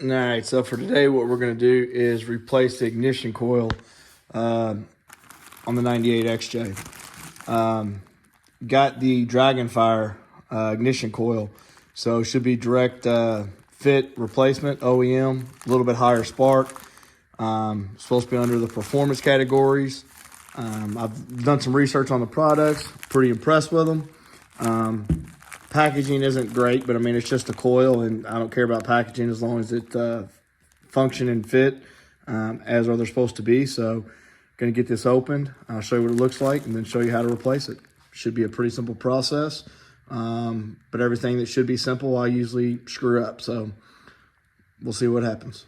All right, so for today, what we're going to do is replace the ignition coil on the 98 XJ. Got the Dragonfire ignition coil, so it should be direct fit replacement, OEM, a little bit higher spark. Supposed to be under the performance categories. I've done some research on the products, pretty impressed with them. Packaging isn't great, but I mean, it's just a coil, and I don't care about packaging as long as it function and fit as are they're supposed to be. So going to get this opened. I'll show you what it looks like and then show you how to replace it. Should be a pretty simple process, but everything that should be simple, I usually screw up. So we'll see what happens.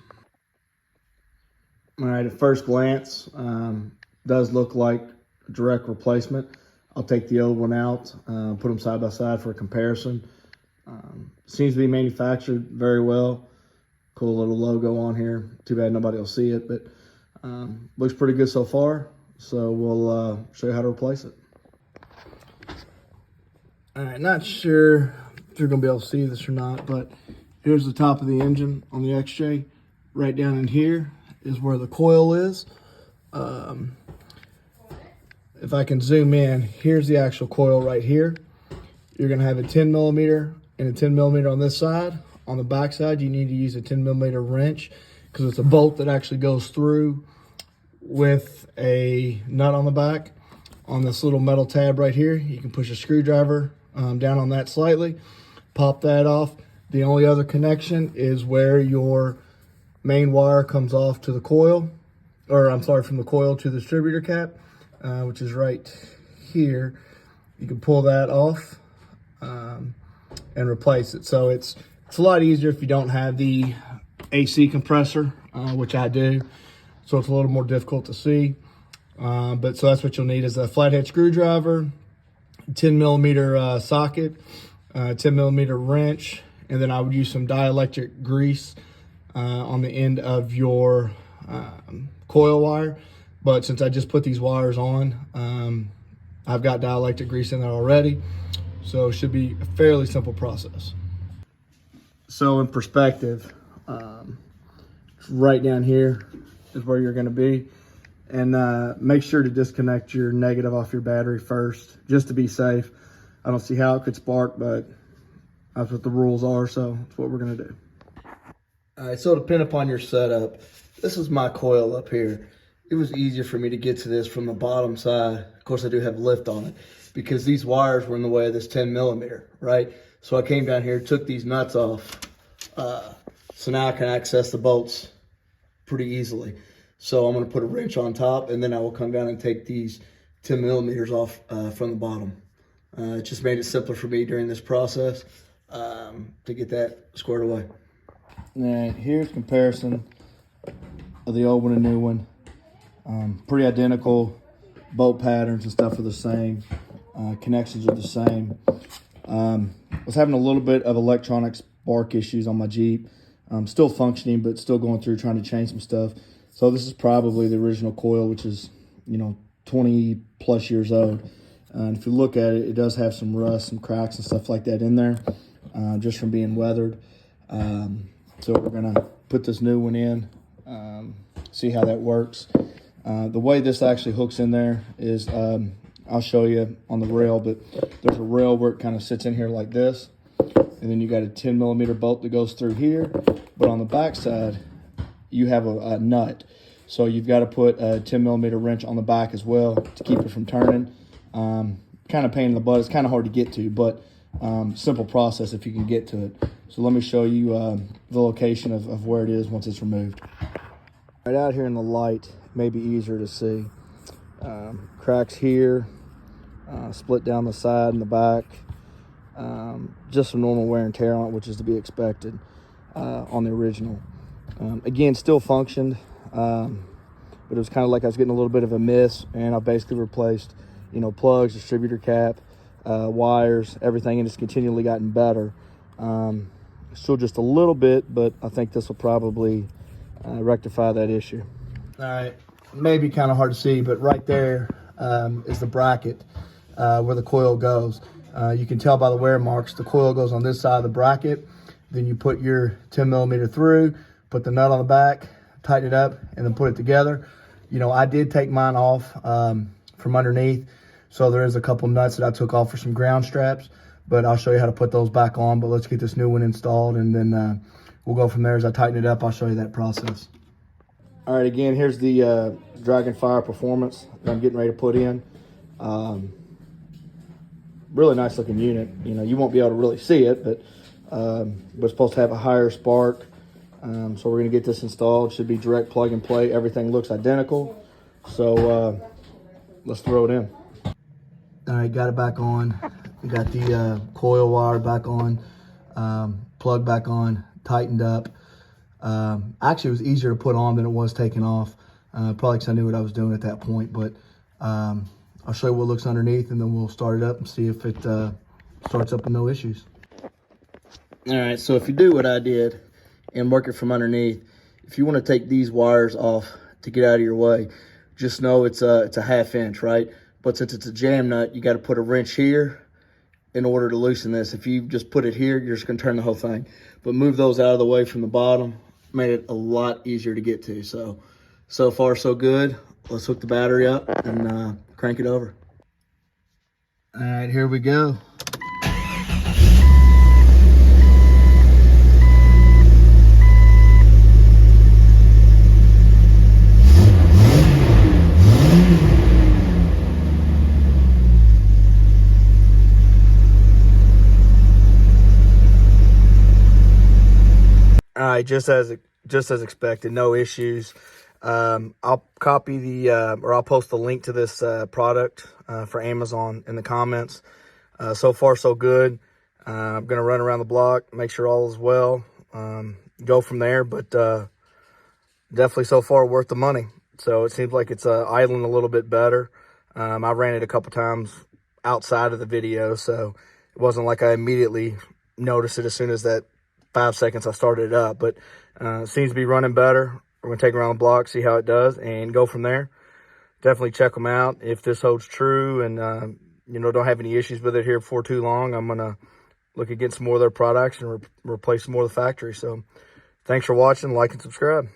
All right, at first glance, does look like a direct replacement. I'll take the old one out, put them side by side for a comparison. Seems to be manufactured very well. Cool little logo on here. Too bad nobody will see it, but looks pretty good so far. So we'll show you how to replace it. All right, not sure if you're gonna be able to see this or not, but here's the top of the engine on the XJ. Right down in here is where the coil is. If I can zoom in, here's the actual coil right here. You're gonna have a 10 millimeter and a 10 millimeter on this side. On the back side, you need to use a 10 millimeter wrench because it's a bolt that actually goes through with a nut on the back. On this little metal tab right here, you can push a screwdriver down on that slightly, pop that off. The only other connection is where your main wire comes off to the coil, or I'm sorry, from the coil to the distributor cap. Which is right here. You can pull that off and replace it. So it's a lot easier if you don't have the AC compressor, which I do. So it's a little more difficult to see. But so that's what you'll need is a flathead screwdriver, 10 millimeter socket, 10 millimeter wrench, and then I would use some dielectric grease on the end of your coil wire. But since I just put these wires on, I've got dielectric grease in there already. So it should be a fairly simple process. So in perspective, right down here is where you're gonna be. And make sure to disconnect your negative off your battery first, just to be safe. I don't see how it could spark, but that's what the rules are, so that's what we're gonna do. All right, so to pin upon your setup, this is my coil up here. It was easier for me to get to this from the bottom side. Of course, I do have lift on it because these wires were in the way of this 10 millimeter, right? So I came down here, took these nuts off. So now I can access the bolts pretty easily. So I'm gonna put a wrench on top and then I will come down and take these 10 millimeters off from the bottom. It just made it simpler for me during this process to get that squared away. Now here's comparison of the old one and new one. Pretty identical, bolt patterns and stuff are the same, connections are the same. Was having a little bit of electronic spark issues on my Jeep. Still functioning, but still going through trying to change some stuff. So this is probably the original coil, which is, 20 plus years old. And if you look at it, it does have some rust, some cracks and stuff like that in there, just from being weathered. So we're gonna put this new one in, see how that works. The way this actually hooks in there is, I'll show you on the rail, but there's a rail where it kind of sits in here like this. And then you got a 10 millimeter bolt that goes through here. But on the back side, you have a nut. So you've got to put a 10 millimeter wrench on the back as well to keep it from turning. Kind of pain in the butt. It's kind of hard to get to, but simple process if you can get to it. So let me show you the location of where it is once it's removed. Right out here in the light, may be easier to see. Cracks here, split down the side and the back. Just some normal wear and tear on it, which is to be expected on the original. Again, still functioned, but it was kind of like I was getting a little bit of a miss, and I basically replaced, plugs, distributor cap, wires, everything, and it's continually gotten better. Still just a little bit, but I think this will probably rectify that issue. All right, maybe kind of hard to see, but right there is the bracket where the coil goes. You can tell by the wear marks, the coil goes on this side of the bracket. Then you put your 10 millimeter through, put the nut on the back, tighten it up, and then put it together. You know, I did take mine off from underneath, so there is a couple nuts that I took off for some ground straps, but I'll show you how to put those back on. But let's get this new one installed, and then we'll go from there. As I tighten it up, I'll show you that process. All right, again, here's the Dragonfire Performance that I'm getting ready to put in. Really nice looking unit. You know, you won't be able to really see it, but it's supposed to have a higher spark. So we're gonna get this installed. Should be direct plug and play. Everything looks identical. So let's throw it in. All right, got it back on. We got the coil wire back on, plug back on, tightened up. Actually, it was easier to put on than it was taking off. Probably because I knew what I was doing at that point, but I'll show you what looks underneath, and then we'll start it up and see if it starts up with no issues. All right, so if you do what I did and work it from underneath, if you want to take these wires off to get out of your way, just know it's a 1/2 inch, right? But since it's a jam nut, you got to put a wrench here in order to loosen this. If you just put it here, you're just going to turn the whole thing. But move those out of the way from the bottom. Made it a lot easier to get to. So far, so good. Let's hook the battery up and crank it over. All right, here we go. All right, just as expected, no issues. I'll copy or I'll post the link to this product for Amazon in the comments. So far, so good. I'm gonna run around the block, make sure all is well, go from there. But definitely so far worth the money. So it seems like it's idling a little bit better. I ran it a couple times outside of the video, so it wasn't like I immediately noticed it as soon as that 5 seconds I started it up, but it seems to be running better. We're going to take it around the block, see how it does, and go from there. Definitely check them out. If this holds true and, don't have any issues with it here for too long, I'm going to look at getting some more of their products and replace some more of the factory. So thanks for watching. Like and subscribe.